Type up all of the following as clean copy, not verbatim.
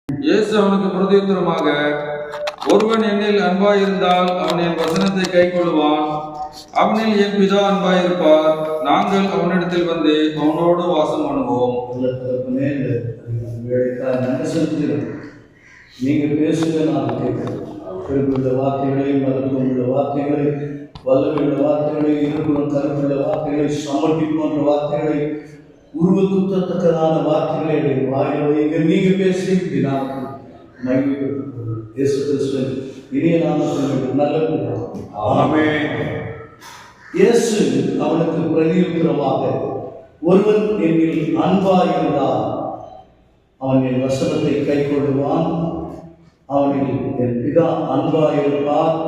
இயேசு அவனுக்கு பிரதியுத்தரமாக, ஒருவன் என்னில் அன்பாயிருந்தால் அவன் என் வசனத்தை கைக்கொள்ளுவான். அவனில் என் பிதா அன்பாயிருப்பார். நாங்கள் அவனிடத்தில் வந்து அவனோடு வாசம் பண்ணுவோம். நீங்க பேசுங்க, நான் கேட்கிறேன். குறிப்பிட்ட வார்த்தைகளை, மருத்துவமுள்ள வார்த்தைகளை, வல்லமையுள்ள வார்த்தைகளை, இருபுறம் கருப்புள்ள வார்த்தைகளை, சமர்ப்பி போன்ற வார்த்தைகளை, உருவ குத்தத்தக்கதான வார்த்தைகளை வாயில வைங்க. நீங்க பேசி நான் மகிழ்ச்சி இயேசு கிறிஸ்துவின் இனிய நாமத்தில் நல்ல ஆமென். இயேசு அவனுக்கு பிரதியுத்தரமாக, ஒருவன் என்னில் அன்பாயிருந்தால் அவன் என் வசனத்தை கைக்கொள்ளுவான். அவனில் என் பிதா அன்பாயிருப்பார்.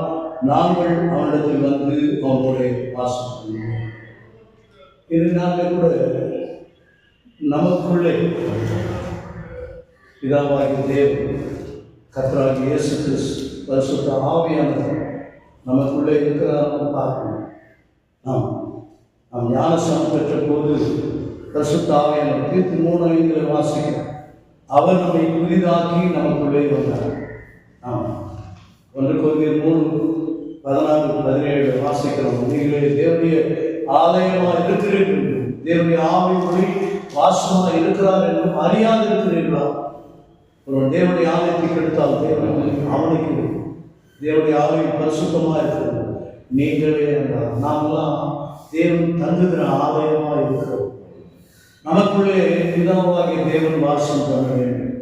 நாங்கள் அவனிடத்தில் வந்து அவனுடைய வாசம் பண்ணுவோம். இது நாங்கள் கூட நமக்குள்ளே பிதாவாகிய தேவன், கர்த்தராகிய இயேசு கிறிஸ்து, பரிசுத்த ஆவியானவர் நமக்குள்ளே இருக்கிறார்கள் பார்க்கணும். நாம் ஞானஸ்நானம் பெற்ற போது பரிசுத்த ஆவியானவர் தீர்த்து 3:5 வாசிக்கிறோம். அவர் நம்மை புதிதாக்கி நமக்குள்ளே வந்தார். 1 கொரிந்தியர் 3:16-17 வாசிக்கிறோம். நீங்களே தேவனுடைய ஆலயமாக இருக்கிறீர்கள், தேவனுடைய ஆவிக்குள்ளே வாசமாக இருக்கிறார் என்றும் அறியாது இருக்கிறீர்களா? ஒரு தேவனுடைய ஆலயத்தை கெடுத்தால் தேவன் அவனுக்கு தேவனுடைய ஆலயம் பரிசுத்தமாக இருக்கிறது. நீங்களே என்றார். நாமெல்லாம் தேவன் தங்குகிற ஆலயமாக இருக்கிறோம். நமக்குள்ளே பிதாவாகிய தேவன் வாசம் பண்ண வேண்டும்.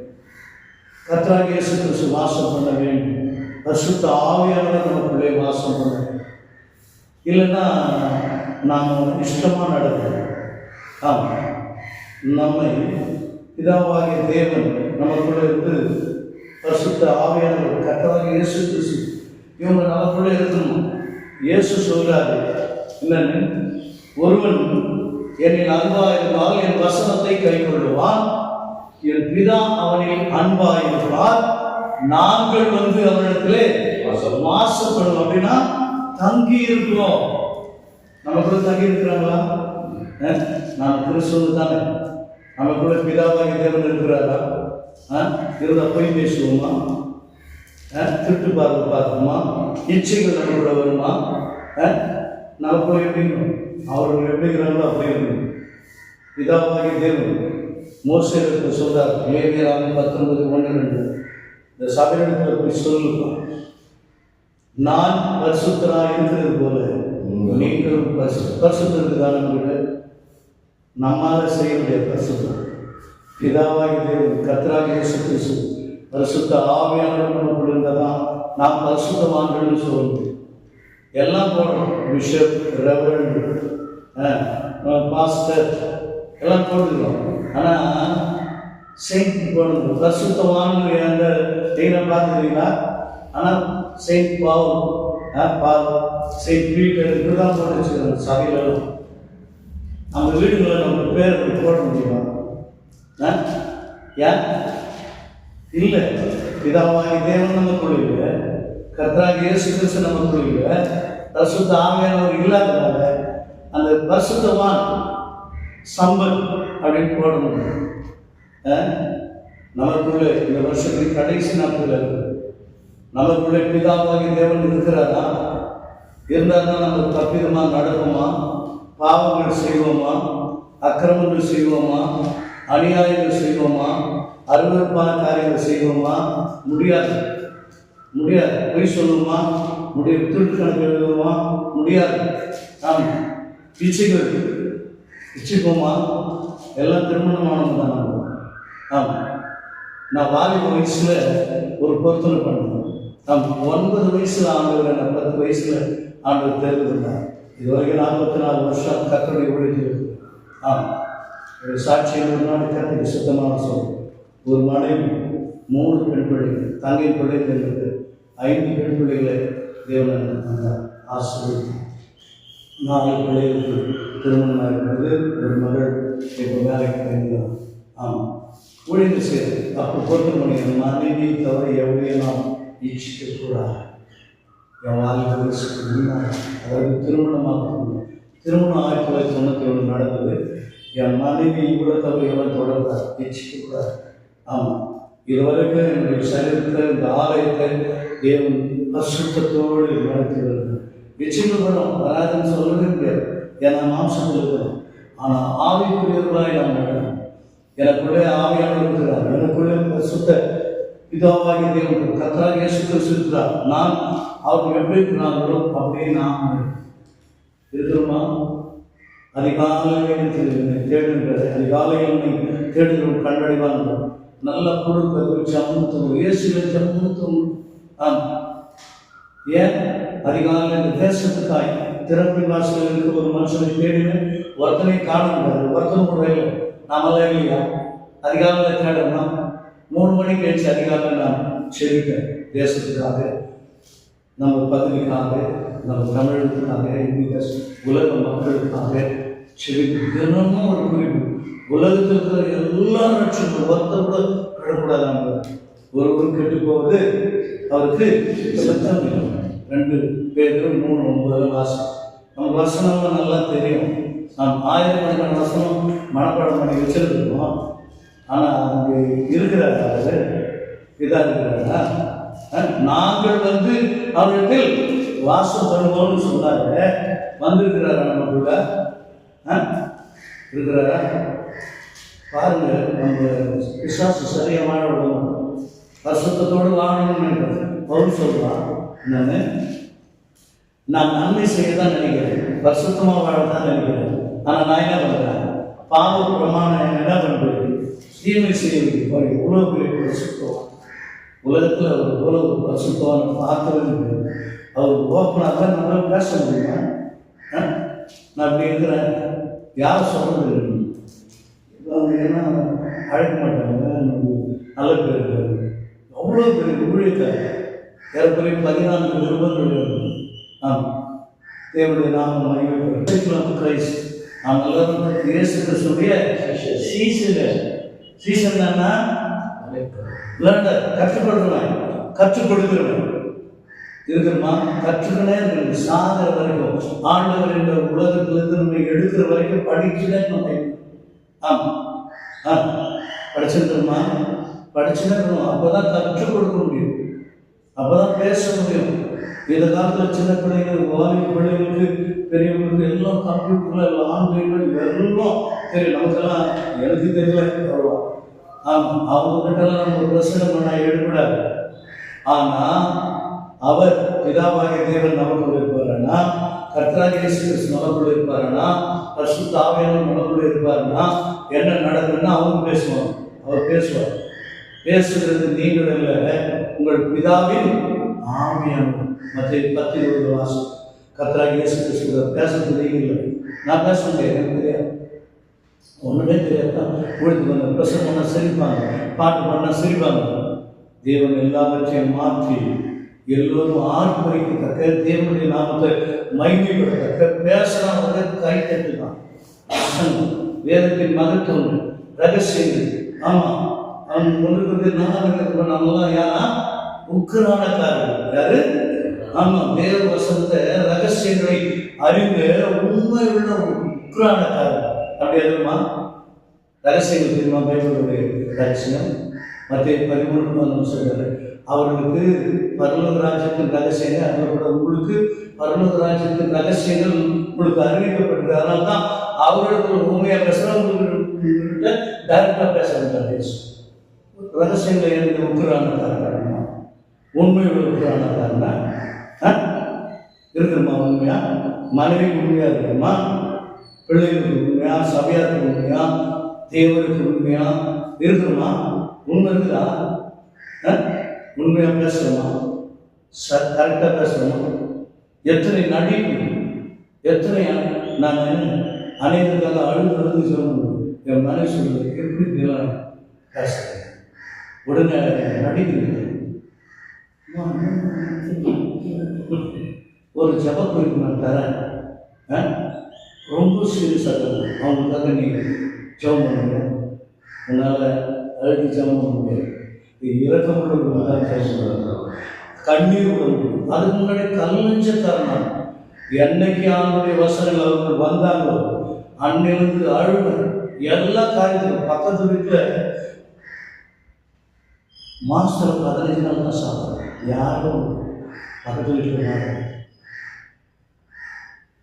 கர்த்தராகிய இயேசு கிறிஸ்து வாசம் பண்ண வேண்டும். பரிசுத்த ஆவியானவர் நமக்குள்ளே வாசம் பண்ண வேண்டும். இல்லைன்னா நாம் இஷ்டமாக நடக்கிறோம். ஆமாம், நம்மை பிதாவாகிய தேவன் நமக்குள்ளே இருந்து பரிசுத்த ஆவியானவர் கர்த்தராகிய இயேசு கிறிஸ்து இவங்க நமக்குள்ளே இருக்கணும். இயேசு சொல்கிறாரு என்னன்னு, ஒருவன் என்னில் அன்பாயிருந்தால் என் வசனத்தை கைக்கொள்ளுவான். என் பிதா அவனில் அன்பாயிருப்பார். நாங்கள் வந்து அவனிடத்திலே வாசப்படும். அப்படின்னா தங்கி இருக்கிறோம். நமக்குள்ள தங்கி இருக்கிறாங்களா? நாம் கிறிஸ்துவ தானே. நமக்குள்ள பிதாவாகிய தேவன் இருக்கிறாரா? இருந்தால் போய் பேசுவோமா? திருட்டு பார்ப்போமா? இச்சைகள் நமக்குள்ள வருமா? நமக்குள்ள எப்படி அவர்கள் எப்படி இருக்கிறாங்களோ அப்படி இருக்கணும். பிதாவாகிய தேவன் மோசேக்கு சொல்றார், லேவியராகமம் 19:1-2, இந்த சபையிடத்தில் போய் சொல்லுவோம், நான் பரிசுத்தராக இருக்கிறது போல நீங்களும் பரிசுத்தருக்கு தானே. நம்மால செய்ய முடியாது பரிசுத்தம். பிதாவாகிய தேவன் கர்த்தராகிய இயேசு கிறிஸ்து பரிசுத்த ஆவியானவர் நமக்குள்ள இருந்தாதான் நாம் பரிசுத்தவான்கள்னு சொல்ல முடியும். எல்லாம் போடுறோம், பிஷப், ரெவரண்ட், பாஸ்டர் எல்லாம் போட்டுக்கிறோம். ஆனால் செயின்ட் போடணும், பரிசுத்தவான்கள் எந்த நீங்கள் பார்த்துக்கிறீங்களா? ஆனால் செயின்ட் பால், செயின்ட் பீட்டர் இப்படிதான் போட்டு வச்சுக்கிறோம் சபையில. அந்த வீடுகளை நம்ம பேர் போட முடியுமா? ஏன் இல்லை? பிதாவாகிய தேவன் நமக்குள்ள, கர்த்தராகிய இயேசு கிறிஸ்து நமக்குள்ள, பரிசுத்த ஆவியானவர் இல்லாததால அந்த பரிசுத்தவான் சம்பத் அப்படின்னு போடணும். நமக்குள்ள இந்த வருஷத்துக்கு கடைசி நாட்கள் நமக்குள்ளே பிதாவாகிய தேவன் இருக்கிறாரா? இருந்தால்தான் நம்ம தப்பிதமாக நடக்குமா? பாவங்கள் செய்வோமா? அக்கிரமங்கள் செய்வோமா? அநியாயங்கள் செய்வோமா? அருவருப்பான காரியங்கள் செய்வோமா? முடியாது. பொய் சொல்லுமா? முடியாது. திருட்டு கணக்கு எழுதுவோமா? முடியாது. ஆமாம். இச்சிப்போமா? எல்லாம் திருமணமானவங்க தான் நம்ம. ஆமாம். நான் வாலிப வயசில் ஒரு பொருத்தனை பண்ணேன். 9 வயசில் ஆண்டவர் என்ன 10 வயசில் ஆண்டவர் தேர்ந்தெடுத்தார். இது வரைக்கும் 44 வருஷம் கர்த்தருடைய ஊழியத்தில். ஒரு சாட்சியம் முன்னாடி கர்த்தருக்கு சுத்தமான சொல். ஒரு மனைவி, 3 பெண் பிள்ளைகள், தங்கை பிள்ளைகளுக்கு 5 பெண் பிள்ளைகளை தேவன் ஆசீர்வதித்தார். 4 பிள்ளைகளுக்கு திருமணமாக இருக்கிறது. ஒரு மகள் இப்போ வேலைக்கு போயிருந்தார். ஆமாம், ஊழியர்கள் செய்து அப்போ பொறுத்த முடியும். மனைவி தவிர எவ்வளோ நாம் இச்சிக்கக்கூடாது. என் வாழ்க்கை அதாவது திருமணமாக திருமணம் 1991 நடந்தது. என் மனைவி கூட தவிர எவ்வளோ தொடர்பாக இச்சிக்கக்கூடாது. ஆமாம், இதுவரைக்கும் என்னுடைய சரீரத்தை இந்த ஆலயத்தை தேவன் பரிசுத்தத்தோடு நடத்தி வருகிறார். நிச்சயப்படும் வராதுன்னு சொல்லவே முடியாது. ஏன்னா மாம்சம் இருக்கிறோம். ஆனால் ஆவிக்குரியவர்களாய் நாம் நடக்கணும். எனக்குள்ளே ஆவியானவர் இருக்கிறார். எனக்குள்ளே பரிசுத்த பிதாவாகிய தேவன் கர்த்தராகிய இயேசு கிறிஸ்து இருக்கிறார். நான் அவருக்கு எப்படி இருக்கிறார்களோ அப்படியே நாம் இருக்கிறோமா? அதிகாலையில் தேடுகிறது. அதிகாலையில் தேடுகிறோம் கண்டடைவான். நல்ல பொருட்கள் ஜம்முத்தம் இயேசுவை ஜம்முத்தம். ஏன் அதிகாலையில் தேசத்துக்காய் திறப்பின் வாசலில் இருக்க ஒரு மனுஷனை தேடினேன். ஒருத்தனை காண முடியாது. ஒருத்தன் முறையில் நாமெல்லாம் இல்லையா? அதிகாலையில் தேடணும். 3 மணிக்கு கழிச்சு அதிகாலையில் நான் செவிப்பேன். தேசத்துக்காக, நம்ம பகுதிக்காக, நம்ம தமிழகத்துக்காக, இந்திய உலக மக்களுக்காக செவிப்பேன். தினமும் ஒரு குறிப்பு. உலகத்தில் இருக்கிற எல்லா லட்சங்களும் ஒருத்தர் கூட விடக்கூடாதாங்க. ஒருவர் கெட்டு போவது அவருக்கு சத்தம் இல்லை. 2 பேரும் 3:9 வாசம். நமக்கு வசனம்லாம் நல்லா தெரியும். நாம் ஆயிரக்கணக்கான வசனம் மனப்பாடம் பண்ணி வச்சிருக்கிறோம். ஆனால் அங்கே இருக்கிறார்கள் இதாக இருக்கிறாரா? நாங்கள் அவரிடத்தில் வாசம் பண்ணுவோம்னு சொன்னாங்க. வந்திருக்கிறாரா? நமக்குள்ள இருக்கிறாரா? பாருங்க, நம்ம விசுவாசம் சரியாக வாழ விடணும். பரிசுத்தத்தோடு வாழணும்னு பவுல் சொல்றான். என்னன்னு நான் நன்மை செய்ய தான் நினைக்கிறேன், பரிசுத்தமாக வாழ தான் நினைக்கிறேன். ஆனால் நான் என்ன பண்ணுறேன்? பாவ பிரமாணம் என்ன பண்ணுறது? தீமை செய்ய இவ்வளோ பெரிய பரிசுத்தம் உலகத்தில் அவர் இவ்வளோ பரிசுத்தமான பார்த்தவங்க அவர் ஓப்பனாக தான் நம்மளால் பேச முடியுமா? நான் அப்படி இருக்கிறேன். யார் சொல்கிறது? அவங்க என்ன அழைக்க மாட்டாங்க. நல்ல பேர் இருக்காரு. அவ்வளோ பெரிய ஊழியக்கார். ஏற்கனவே 14 நிருபங்கள். தேவனுடைய நாமம் மகிமைப்படும். கிரைஸ்ட் நாம் எல்லாரும் இயேசு கிறிஸ்துடைய சீசன் தானா? கற்றுக் கொடுக்கிறவன் இருக்கிறமா? கற்றுக்கனே இருக்கிறது. சாகிற வரைக்கும் ஆண்டவர் என்ற உலகத்திலிருந்து நம்ம எடுக்கிற வரைக்கும் படிச்சுனே படிச்சிருக்கணுமா? படிச்சுனே இருக்கணும். அப்போதான் கற்றுக் கொடுக்க முடியும். அப்போதான் பேச முடியும். இந்த காலத்தில் சின்ன பிள்ளைகள், வாலிப பிள்ளைகளுக்கு, பெரியவங்களுக்கு எல்லாம் கம்ப்யூட்டரில் எல்லாம் ஆன்லைனில் எல்லாம் தெரியும். நமக்கெல்லாம் எனக்கு தெரியல. அவ்வளோ அவங்ககிட்டலாம் நம்ம பிரச்சனை பண்ண எடுக்கூடாது. ஆனால் அவர் பிதாவாகிய தேவன் நமக்குள்ள இருப்பாருன்னா, கர்த்தராகிய இயேசு கிறிஸ்து நமக்குள்ள இருப்பாருன்னா, பரிசுத்த ஆவியானவர் நமக்குள்ள இருப்பாருன்னா என்ன நடக்குதுன்னா அவங்க பேசுவாங்க. அவர் பேசுவார். பேசுகிறது நீங்கள் இல்லை, உங்கள் பிதாவின் ஆவியானவர். மத்திய 10:20 வாசம். கர்த்தராகிய இயேசு கிறிஸ்து பேசுறது நீங்கள் இல்லை. நான் பேச முடியாது, எனக்கு தெரியாது, ஒன்றுமே தெரியாதான். ஊழியத்துக்கு வந்து பிரசங்கம் பண்ணால் சிரிப்பாங்க, பாட்டு பண்ணால் சிரிப்பாங்க. தேவன் எல்லாவற்றையும் மாற்றி எல்லோரும் ஆர்ப்பரிக்கத்தக்க, தேவனுடைய நாமத்தை மகிமைப்படத்தக்க பேசுறாங்க. கை தட்டுதான் வேதத்தின் மகத்துவம், ரகசியங்கள். ஆமாம், அவன் முன்னுக்கு நாகரிகத்தில் நம்மளாம் யாரா? உக்கிரானக்காரர்கள். யாரு? ஆமாம், தேவ வசனத்தை ரகசியங்களை அறிந்த உண்மை உள்ள உக்கிரானக்காரர்கள். அப்படி எதுமா ரகசியங்கள் தெரியுமா? பைபிளுடைய ரகசியம் மத்திய 13 சொல்றாரு. அவர்களுக்கு பரலோக ராஜ்யத்தின் ரகசியங்கள் அதோட உங்களுக்கு பரலோக ராஜ்யத்தின் ரகசியங்கள் உங்களுக்கு அறிவிக்கப்பட்டிருக்கு. அதனால தான் அவர்களுக்கு உண்மையாக பேசுகிறவங்ககிட்ட டைரக்டாக பேச வேண்டாம். ரகசியங்களை எழுதி உக்கிரான காரணமா? உண்மை உக்கிரான காரணா இருக்குமா? உண்மையா? மனைவிக்கு உண்மையா இருக்குமா? பிள்ளைகளுக்கு உண்மையா? சபையாருக்கு உண்மையா? தேவருக்கு உண்மையா இருக்குமா? உண்மை இருக்குதா? உண்மையாக பேசுகிறோமா? கரெக்டாக பேசுகிறோமா? எத்தனை நடிப்பு, எத்தனை நான் அனைவருக்காக அழுது சொல்லணும். என் மனைவி சொல்றது எப்படி பேசுகிறேன், உடனே நடிக்கிறீங்க. ஒரு ஜப குறிப்பு நான் தரேன், ரொம்ப சீரியஸாக தரேன். அவங்களுக்காக நீ ஜபம் பண்ணுங்க. உன்னால் அழுதி ஜபம் பண்ண முடியாது. இறக்கமுள்ள கண்ணீர் விட முடியும். அதுக்கு முன்னாடி கல்லஞ்ச காரணம். என்னைக்கு அவனுடைய வசனங்கள் அவர்கள் வந்தாங்களோ அன்னிலிருந்து அழுவ எல்லா காரியத்திலும். பக்கத்து வீட்டில் மாதத்தில் 15 நாள் தான் சாப்பிட்றேன். யாரும் பக்கத்து வீட்டில் யாரும்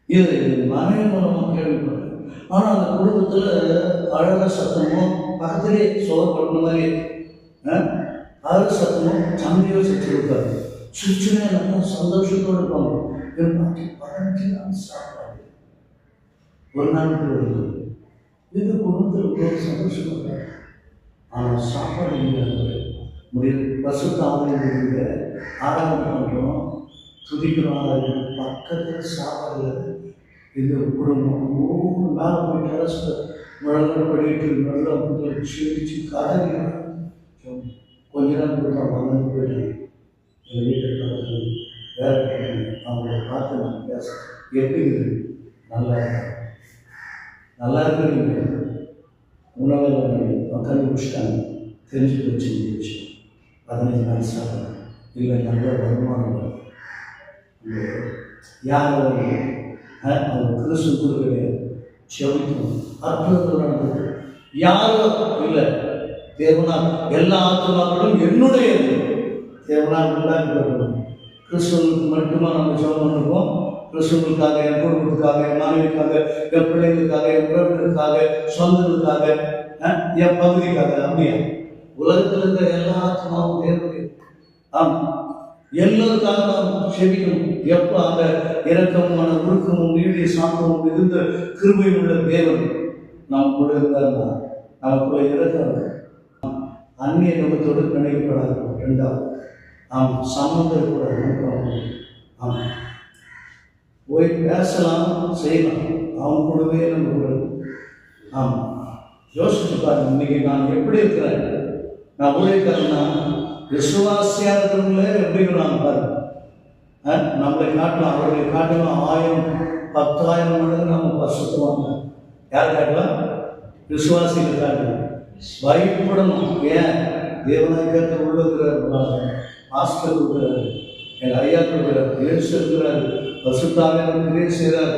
இது மனைவி மூலமாக கேள்விப்படுறேன். ஆனால் அந்த குடும்பத்தில் அழக சத்தமும் பக்கத்திலே சோறு பண்ண மாதிரி அழக சத்தமும் தம்பியோ சத்து இருக்காது. சுற்றுனே நல்லா சந்தோஷத்தோடு இருப்பாங்க. 15 நாள் சாப்பிடாது. ஒரு நாளுக்கு வருது. இது குடும்பத்தில் ஒரு சந்தோஷப்படுறாங்க. ஆனால் சாப்பாடு முடியும். பசுத்த ஆலயங்க ஆராதனை பண்ணுறோம், துதிக்கிறோம். பக்கத்தில் சாப்பாடு இந்த குடும்பம் மேலே போய் டெரஸில் முழங்கால் படிட்டு நல்லா செடிச்சு கதறி கொஞ்ச நேரம் கொடுத்தா வந்து போயிட்டாங்க. எங்கள் வீட்டில் பார்த்து வேலை கேட்குறேன். அவங்கள பார்த்து நான் பேச எப்படி நல்லா நல்லா இருக்கிறீங்க, உணவில் உட்காந்து முடிச்சிட்டாங்க, தெரிஞ்சு போச்சு. 15 நாள் சாப்பிட்றேன். இல்லை நல்ல வருமானம் யார் அவங்க கிறிஸ்து கூட கிடையாது. செவிக்கும் அற்புதங்கள் நடந்தது. யாரும் இல்லை. தேவனால் எல்லா ஆத்மாக்களும் என்னுடையது. தேவனால் உண்டாக்கப்பட்டது. கிறிஸ்துவனுக்கு மட்டுமா நம்ம ஜெபம் பண்ணிருக்கோம். கிறிஸ்துவனுக்காக, என் குடும்பத்துக்காக, என் மனைவிக்காக, என் பிள்ளைகளுக்காக, என் உறவினருக்காக, சொந்தங்களுக்காக, என் பகுதிக்காக அப்படியா? உலகத்தில் இருக்கிற எல்லா ஆத்மாவும் தேவனுடைய. எல்லோருக்காக நாம் செபிக்கணும். எப்போ அந்த இரக்கமான உருக்கமும் நீடிய சாந்தமும் இருந்த கிருபை உள்ள தேவன் நாம் கூட இருந்தார்னா நமக்குள்ள இறக்கம் அந்நிய நோக்கத்தோடு பிணைக்கப்படாது. ரெண்டாவது நாம் சம்மந்தம் இருக்கக்கூடாது. போய் பேசலாம், செய்யலாம், அவங்க கூடவே நம்ம கூட யோசிச்சு பாருங்க. இன்னைக்கு நான் எப்படி இருக்கிறேன்? நான் ஊழியக்காரன்னா விசுவாசியாக இருக்கிறவங்களே எப்படி இருக்கிறாங்க பாருங்க. நம்மளை காட்டலாம், அவர்களை காட்டலாம் 1000 10,000 மடங்கு நம்ம பரிசுத்தவாங்க. யார் காட்டலாம்? விசுவாசிகள் காட்டலாம். பயப்படணும். ஏன்? தேவநாயகத்தை உள்ளுகிறார், ஆஸ்கர் இருக்கிறார், எங்கள் ஐயா இருக்கிறார், இயேசு இருக்கிறார், பரிசுத்தாக கிரியை செய்கிறார்.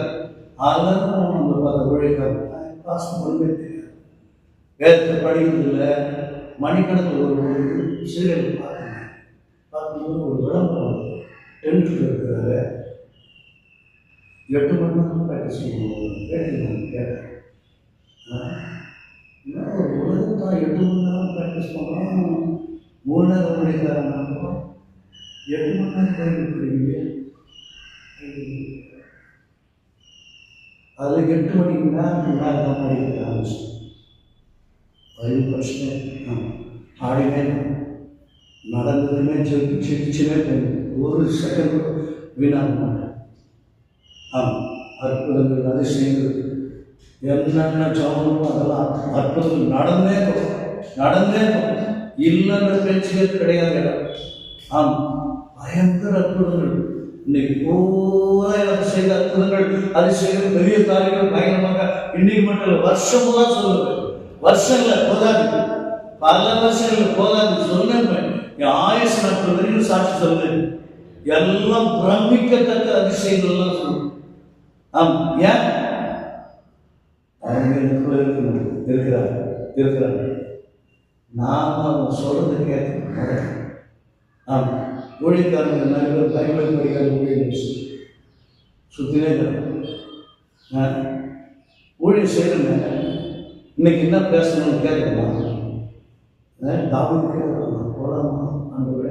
அதெல்லாம் நம்ம பார்த்த ஊழியக்காரன் பாசம் ஒன்றுமே தெரியாது. வேதத்தை படிக்கிறதில்லை. மணிக்கணக்கில் ஒரு சீரியல் பார்க்கும்போது ஒரு விளம்பரம் டென்த்தில் இருக்கிறாரு. 8 மணி நேரம் ப்ராக்டிஸ் பண்ணுவோம். கேட்டேன் ஒரு உலகத்தான் 8 மணி நேரம் ப்ராக்டிஸ் பண்ணோம். 3 நேரம் படிக்கிறாங்க. 8 மணி நேரம் படிக்கிறீங்க. அதில் 8 மணிக்கு நேரம் தான் படிக்க ஆரம்பிச்சேன். 5% ஆடினேன், நடந்ததுமே சிரிச்சுனே போயிடும். ஒரு செகண்ட் வீணாக மாட்டேன். அற்புதங்கள், அதிசயங்கள், என்னென்ன ஜாபமோ அதெல்லாம் அற்புதங்கள் நடந்தே போகும். இல்லைன்ற பேச்சுக்கே கிடையாது இடம். பயங்கர அற்புதங்கள். இன்னைக்கு பூரா எனக்கு செய்த அற்புதங்கள், அதிசயங்கள், பெரிய காரியங்கள் பயங்கரமாக இன்னைக்கு மட்டும் இல்லை, வருஷம் பூரா சொல்லுது. வருஷங்கள் போதாது, பல வருஷங்கள் போதாது. சொன்னேன் என் ஆயுசு நாட்கள் வரைக்கும் சாட்சி சொல்லுது. எல்லாம் பிரமிக்கத்தக்க அதிசயங்கள்லாம் சொல்லுது. ஏன்? அவங்க இருக்கிறாங்க. நாம சொல்றது கேட்க ஊழியக்காரங்க நிறைய பேர் பைபிள் படிக்காத ஊழியர் சுத்தினே ஊழியர் செய்யணுங்க. இன்னைக்கு என்ன பேசணும்னு கேட்கலாம். தாவீது கேட்கலாம், போகலாமா? அந்த விட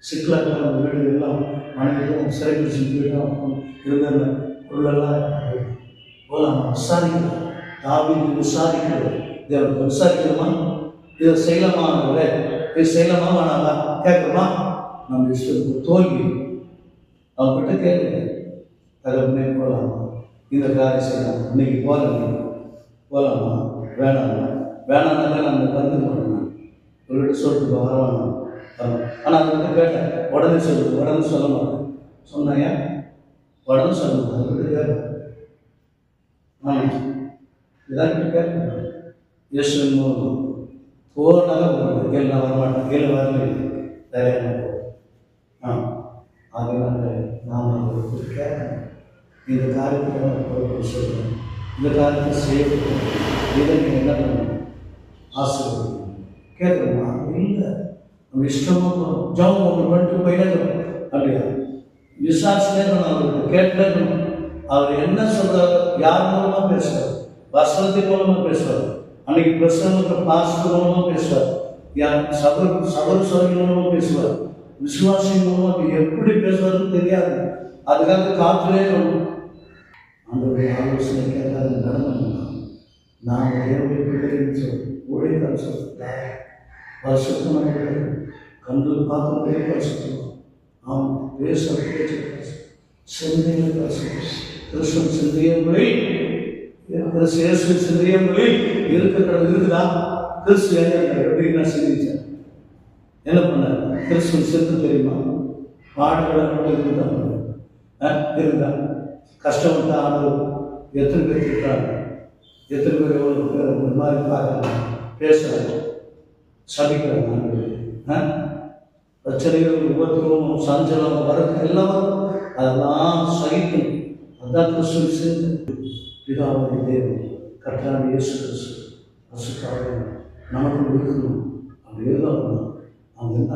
சிக்கலாக்கான வீடு எல்லாம் மனைவியும் சிறைபிடிச்சு போயிட்டோம் இருந்த உள்ளெல்லாம் போகலாமா? விசாரிக்கலாம். தாவீது விசாரிக்கிறது. இதை விசாரிக்கணுமா? இதை செய்யலாமா? இது செய்யலாமா வேணாமா கேட்கணுமா? நம்ம இஷ்டத்துக்கு தோல்வி அவங்ககிட்ட கேட்குங்க. தகவலே போகலாமா? இந்த காரியம் செய்யலாம். இன்னைக்கு போகலாமா? வேணாம்னாக்கா நம்ம கருத்து போடணும். ஒரு சொல்லிட்டு வரவானா? ஆனால் அதை வந்து கேட்டேன். உடனே சொல்ல மாட்டேன். சொன்னாயா? உடனே சொல்ல மாட்டேன். அதுக்கிட்ட கேட்பேன். இதாக்கிட்ட கேட்பேன். இயேசுவின் மூலம் போனாக கேள்வி நான் வரமாட்டேன். கேள்வி வரல தயாராக அதனால நாம் கேட்கணும். இந்த காரியத்தை சொல்கிறேன், இந்த காரியத்தை செய்யணும், இதை நீங்கள் என்ன பண்ணணும்? ஆசீர்வதிக்கணும். கேட்கணுமா? இல்லை, நம்ம இஷ்டமாக ஜபம் ஒன்று பண்ணிட்டு போயிட்டே இருக்கணும். அப்படியா விசாரிச்சுட்டே இருக்கணும், அவருக்கு கேட்டே இருக்கணும். அவர் என்ன சொல்றாரு, யார் மூலமா பேசுவார், வசனத்தின் மூலமா பேசுவார், அன்னைக்கு பிரசங்க பாஸ்டர் மூலமா பேசுவார், சகோதரி மூலமா பேசுவார், விசுவாசியின் மூலமா எப்படி பேசுவாருன்னு தெரியாது. அதுக்காக காத்துலே இருக்கணும். அந்த ஆலோசனை கேட்காத நடந்தோம்னா நான் தேவையை பிள்ளைன்னு சொல்லி ஒழித்தான் சொல்ல வருஷத்தமாக கண்டு பார்க்கும்போதே பேசணும். அவன் பேச பேச்சு பேச சிந்தையில் பேசணும். கிறிஸ்துவ சிந்தையங்களில் இயேசு சிந்தையங்களில் இருக்குதா? கிறிஸ்து எப்படி நான் சிந்திச்சேன், என்ன பண்ண கிறிஸ்துவ சிந்து தெரியுமா? பாடுகளை இருந்தா கஷ்டப்பட்ட ஆளுநர் எத்தனை பேர் திட்டாங்க, எத்தனை பேர் எவ்வளோ பேர் இந்த மாதிரி பார்க்குறாங்க, பேசுகிறாங்க, சபிக்கிறாங்க, பிரச்சனைகள் விபத்துகளும் சஞ்சலம் வரது எல்லாம் அதெல்லாம் சகிக்கணும். அதுதான் கிறிஸ்துவ சேர்ந்து பிதாவாகிய தேவன் கர்த்தராகிய இயேசு கிறிஸ்து பசுத்தாவே நமக்கு இருக்கணும். அப்படியே தான் அவங்க என்ன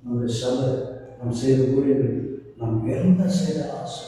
நம்முடைய சபை நம்ம செய்த ஊழியர்கள் நாம் எந்த செய்த ஆசை